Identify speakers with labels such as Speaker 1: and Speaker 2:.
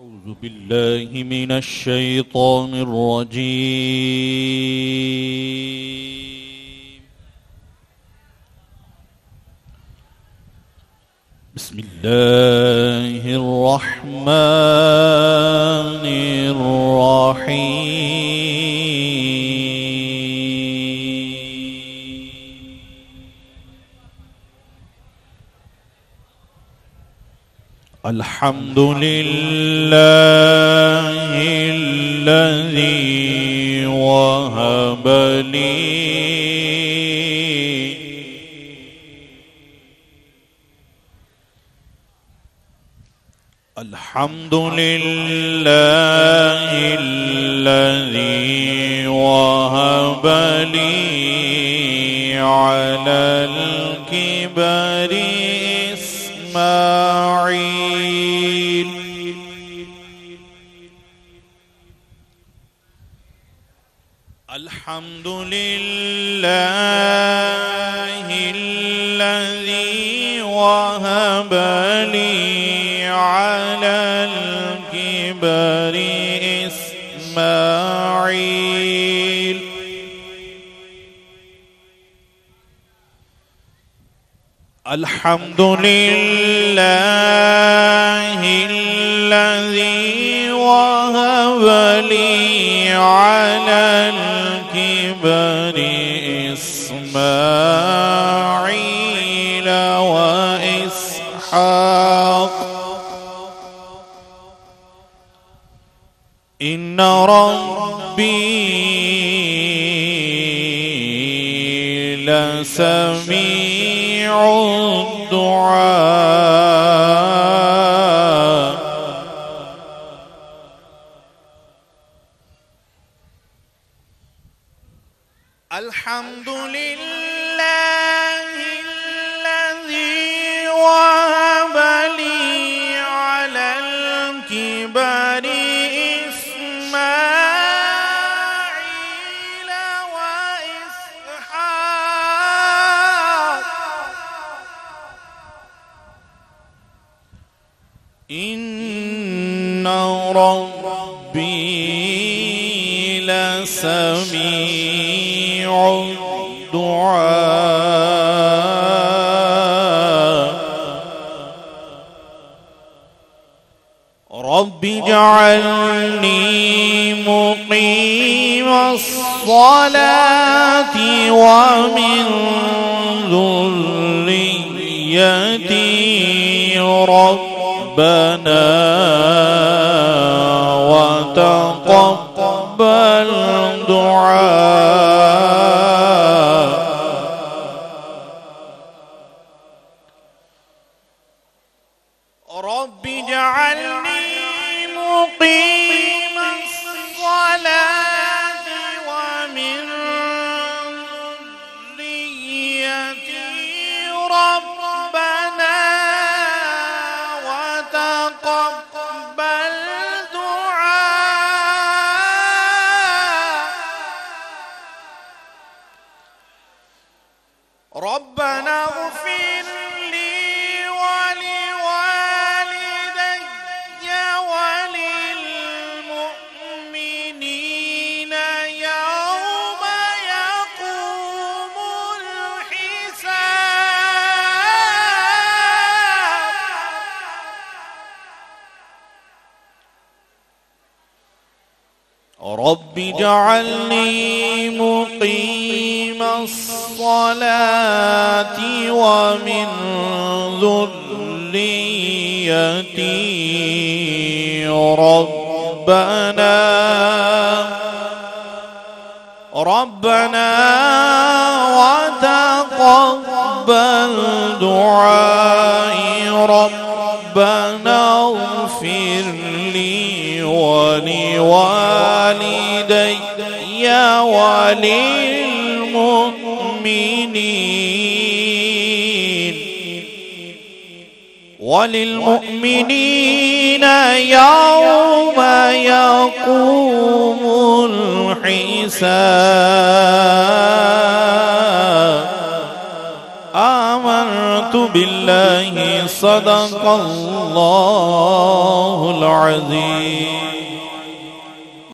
Speaker 1: أعوذ بالله من الشيطان الرجيم. بسم الله الرحمن الرحيم. الحمد لله الذي وهب لي الحمد لله الذي وهب لي على الكبر إسماعيل. الحمد لله الذي وهب لي على الكبر إسماعيل. الحمد لله الذي وهب لي على الكبر إسماعيل وإسحاق. إن ربي لسميع الدعاء. الحمد لله الذي وهب لي على الكبر إسماعيل وإسحاق. إن ربي لسميع الدعاء. رب اجعلني مقيم الصلاة ومن ذريتي ربنا وتقبل دعاء. رب اجعلني مقيم الصلاة ومن ذريتي ربنا وتقبل دعاء. ربنا اغفر لي ولوالدي وللمؤمنين يوم يقوم الحساب. رب اجعلني مقيم الصلاة ومن ذريتي ربنا وتقبل دعائي. ربنا اغفر لي ولوالدي وللمؤمنين يوم يقوم الحساب. آمنت بالله صدق الله العظيم.